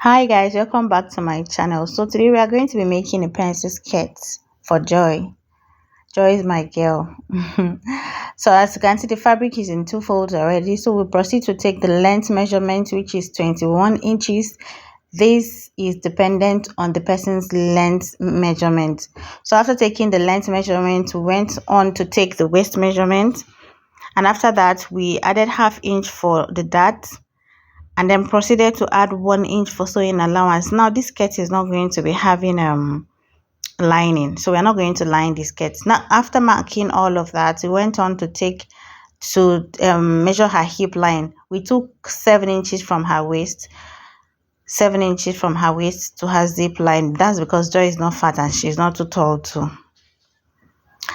Hi guys, welcome back to my channel. So today we are going to be making a pencil skirt for Joy. Joy is my girl. So as you can see, the fabric is in two folds already. So we'll proceed to take the length measurement, which is 21 inches. This is dependent on the person's length measurement. So after taking the length measurement, we went on to take the waist measurement. And after that, we added ½ inch for the dart and then proceeded to add 1 inch for sewing allowance. Now this skirt is not going to be having lining, so we're not going to line the skirt. Now after marking all of that, we went on to measure her hip line. We took 7 inches from her waist, 7 inches from her waist to her zip line. That's because Joy is not fat and she's not too tall too.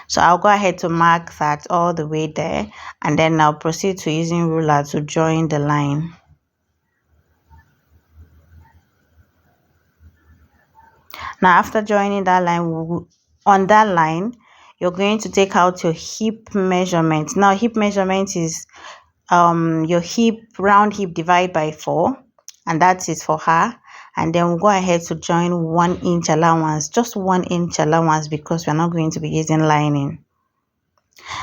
So I'll go ahead to mark that all the way there, and then I'll proceed to using ruler to join the line. Now after joining that line, on that line you're going to take out your hip measurement. Now hip measurement is your round hip divided by 4, and that is for her. And then we'll go ahead to join 1 inch allowance, just 1 inch allowance, because we're not going to be using lining.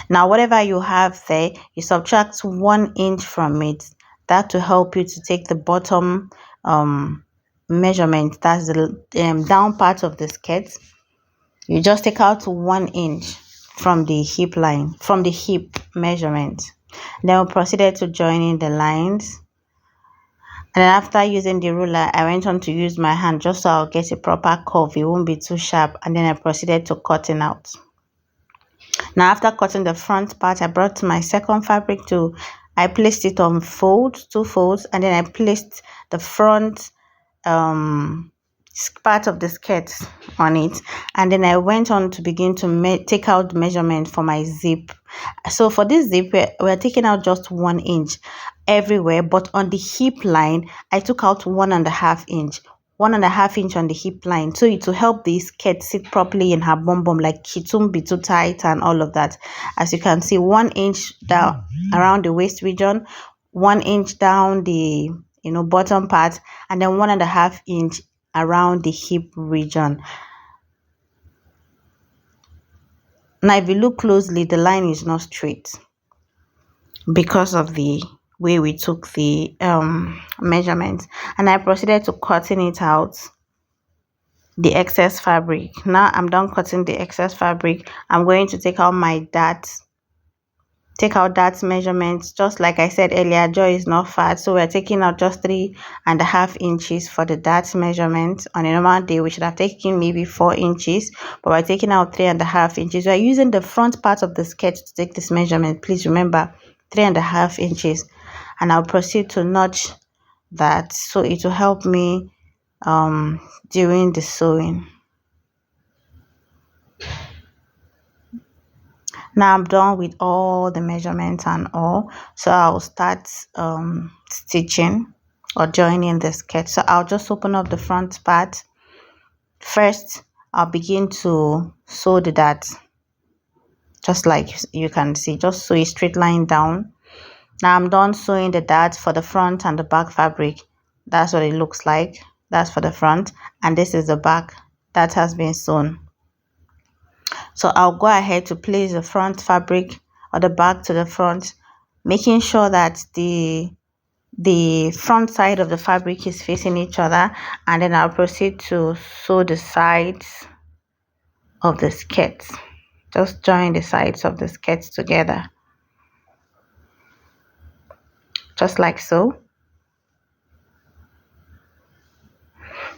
Now whatever you have there, you subtract 1 inch from it. That will help you to take the bottom measurement. That's the down part of the skirt. You just take out 1 inch from the hip line, from the hip measurement. Then we proceeded to join in the lines. And then after using the ruler, I went on to use my hand just so I'll get a proper curve. It won't be too sharp. And then I proceeded to cutting out. Now after cutting the front part, I brought my second fabric I placed it on two folds, and then I placed the front part of the skirt on it, and then I went on to begin to take out the measurement for my zip. So for this zip, we're taking out just 1 inch everywhere, but on the hip line I took out 1.5 inch, 1.5 inch on the hip line, so it will help the skirt sit properly in her bum, like it won't be too tight and all of that. As you can see, 1 inch down around the waist region, 1 inch down the bottom part, and then 1.5 inch around the hip region. Now if you look closely, the line is not straight because of the way we took the measurements. And I proceeded to cutting it out, the excess fabric. Now I'm done cutting the excess fabric. I'm going to take out my dart, take out that measurements. Just like I said earlier, Joy is not fat, so we're taking out just 3.5 inches for the dart measurement. On a normal day we should have taken maybe 4 inches, but we're taking out 3.5 inches. We're using the front part of the skirt to take this measurement. Please remember, 3.5 inches. And I'll proceed to notch that so it will help me during the sewing. Now I'm done with all the measurements and all, so I'll start stitching or joining the skirt. So I'll just open up the front part. First I'll begin to sew the dart, just like you can see, just sew a straight line down. Now I'm done sewing the dart for the front and the back fabric. That's what it looks like. That's for the front, and this is the back that has been sewn. So I'll go ahead to place the front fabric or the back to the front, making sure that the front side of the fabric is facing each other, and then I'll proceed to sew the sides of the skirt. Just join the sides of the skirt together, just like so.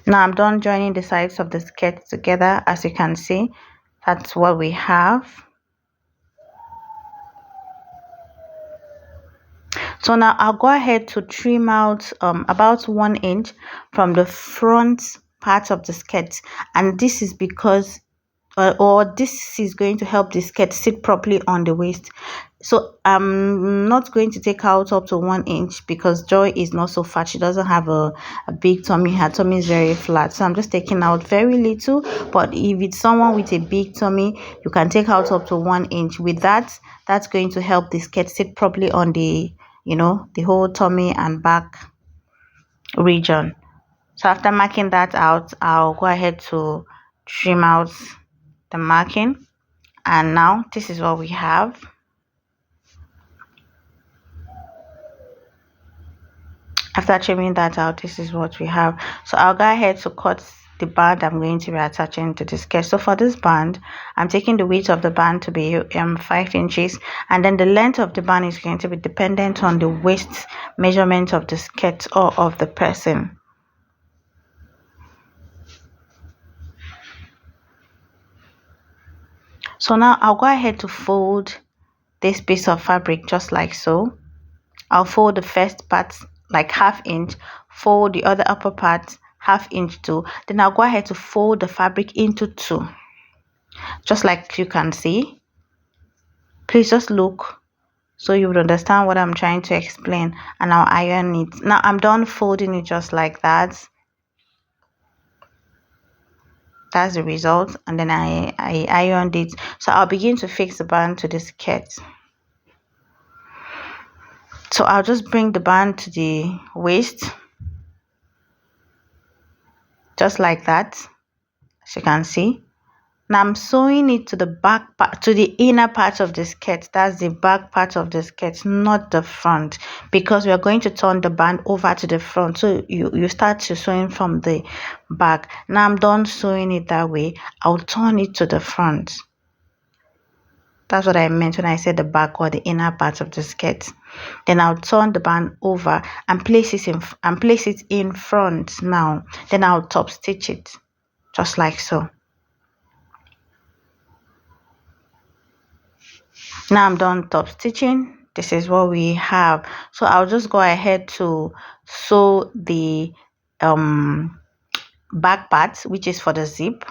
Now I'm done joining the sides of the skirt together. As you can see, that's what we have. So now I'll go ahead to trim out about 1 inch from the front part of the skirt, and this is because this is going to help the skirt sit properly on the waist. So I'm not going to take out up to 1 inch because Joy is not so fat. She doesn't have a big tummy. Her tummy is very flat, so I'm just taking out very little. But if it's someone with a big tummy, you can take out up to 1 inch. With that, that's going to help the skirt sit properly on the the whole tummy and back region. So after marking that out, I'll go ahead to trim out the marking. And now this is what we have. After trimming that out, this is what we have. So I'll go ahead to cut the band I'm going to be attaching to the skirt. So for this band, I'm taking the width of the band to be 5 inches, and then the length of the band is going to be dependent on the waist measurement of the skirt or of the person. So now I'll go ahead to fold this piece of fabric just like so. I'll fold the first part like ½ inch, fold the other upper part ½ inch too. Then I'll go ahead to fold the fabric into two, just like you can see. Please just look so you would understand what I'm trying to explain, and I'll iron it. Now I'm done folding it just like that. That's the result, and then I ironed it. So I'll begin to fix the band to the skirt. So I'll just bring the band to the waist, just like that, as you can see. Now I'm sewing it to the back part, to the inner part of the skirt. That's the back part of the skirt, not the front, because we are going to turn the band over to the front. So you start to sewing from the back. Now I'm done sewing it that way. I'll turn it to the front. That's what I meant when I said the back or the inner part of the skirt. Then I'll turn the band over and place it in front now. Then I'll top stitch it, just like so. Now I'm done top stitching. This is what we have. So I'll just go ahead to sew the back part, which is for the zip.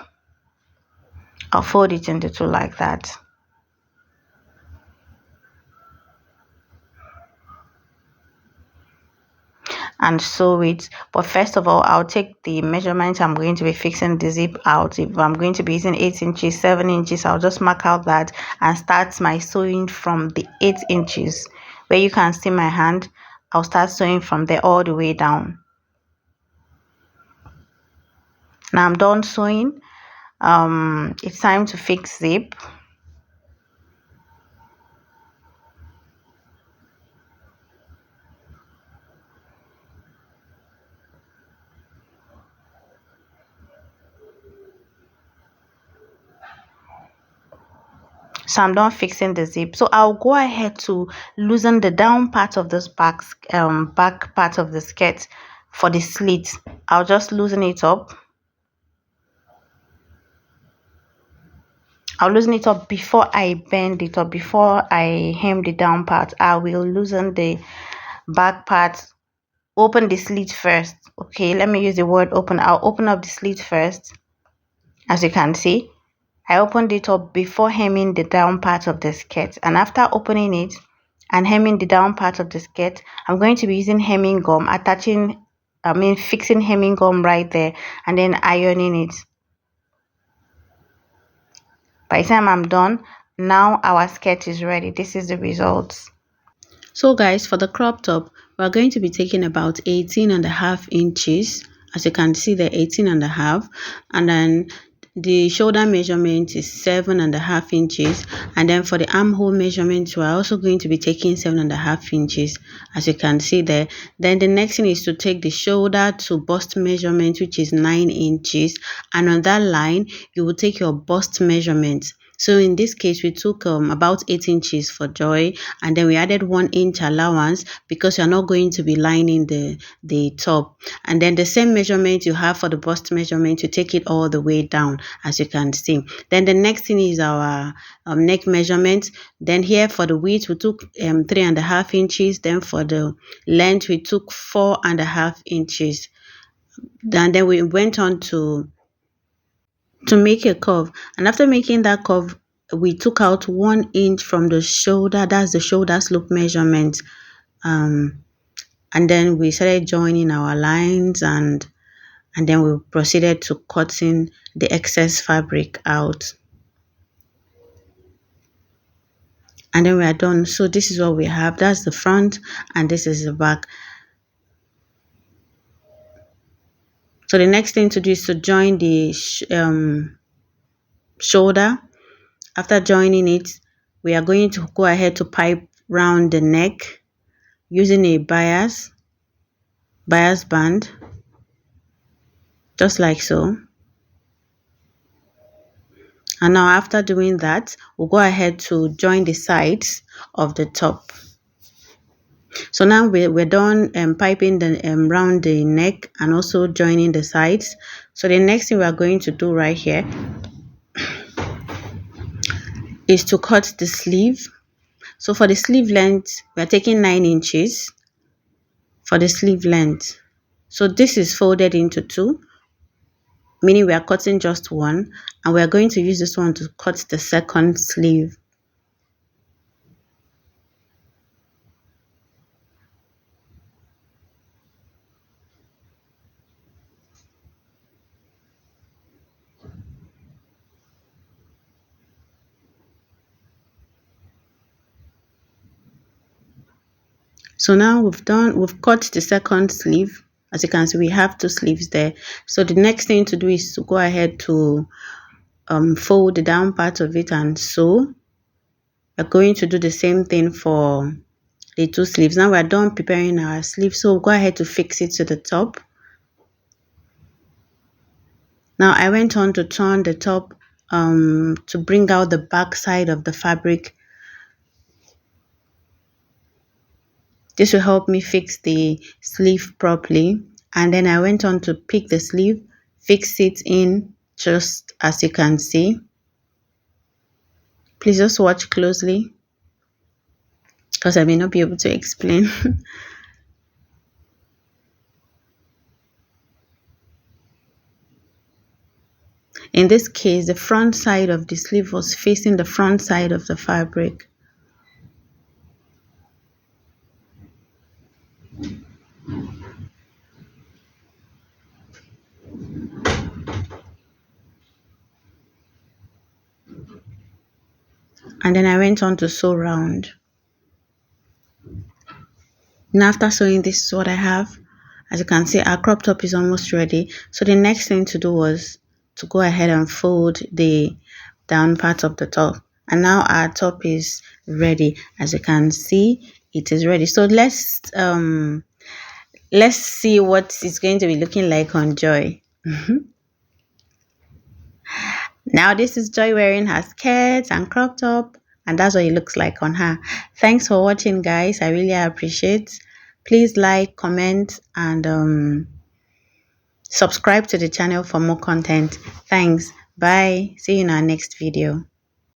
I'll fold it into two like that. And sew it. But first of all, I'll take the measurement I'm going to be fixing the zip out. If I'm going to be using 8 inches, 7 inches, I'll just mark out that and start my sewing from the 8 inches where you can see my hand. I'll start sewing from there all the way down. Now I'm done sewing. It's time to fix zip. So I'm done fixing the zip. So I'll go ahead to loosen the down part of this back part of the skirt for the slit. I'll just loosen it up. I'll loosen it up before I bend it, or before I hem the down part. I will loosen the back part. Open the slit first. Okay, let me use the word open. I'll open up the slit first. As you can see, I opened it up before hemming the down part of the skirt. And after opening it and hemming the down part of the skirt, I'm going to be using hemming gum, fixing hemming gum right there, and then ironing it. By the time I'm done, now our skirt is ready. This is the results. So guys, for the crop top, we're going to be taking about 18.5 inches. As you can see, the 18.5, and then the shoulder measurement is 7.5 inches, and then for the armhole measurement, we're also going to be taking 7.5 inches, as you can see there. Then the next thing is to take the shoulder to bust measurement, which is 9 inches, and on that line you will take your bust measurement. So in this case, we took about 8 inches for Joy, and then we added 1 inch allowance because you're not going to be lining the top. And then the same measurement you have for the bust measurement, you take it all the way down, as you can see. Then the next thing is our neck measurement. Then here for the width, we took 3.5 inches. Then for the length, we took 4.5 inches. And then we went on to make a curve, and after making that curve, we took out 1 inch from the shoulder. That's the shoulder slope measurement. And then we started joining our lines, and then we proceeded to cutting the excess fabric out, and then we are done. So this is what we have. That's the front, and this is the back. So the next thing to do is to join the shoulder. After joining it, we are going to go ahead to pipe round the neck using a bias band, just like so. And now after doing that, we'll go ahead to join the sides of the top. So now we're done piping the round the neck and also joining the sides. So the next thing we are going to do right here is to cut the sleeve. So for the sleeve length, we are taking 9 inches for the sleeve length. So this is folded into 2, meaning we are cutting just one, and we are going to use this one to cut the second sleeve. So now we've cut the second sleeve. As you can see, we have 2 sleeves there. So the next thing to do is to go ahead to fold the down part of it and sew. We're going to do the same thing for the 2 sleeves. Now we're done preparing our sleeves, so we'll go ahead to fix it to the top. Now I went on to turn the top to bring out the back side of the fabric. This will help me fix the sleeve properly. And then I went on to pick the sleeve, fix it in just as you can see. Please just watch closely because I may not be able to explain. In this case, the front side of the sleeve was facing the front side of the fabric. And then I went on to sew round. Now after sewing, this is what I have. As you can see, our crop top is almost ready. So the next thing to do was to go ahead and fold the down part of the top. And now our top is ready. As you can see, it is ready. So let's see what it's going to be looking like on Joy. Now this is Joy wearing her skirt and crop top, and that's what it looks like on her. Thanks for watching, guys. I really appreciate. Please like, comment, and subscribe to the channel for more content. Thanks. Bye. See you in our next video.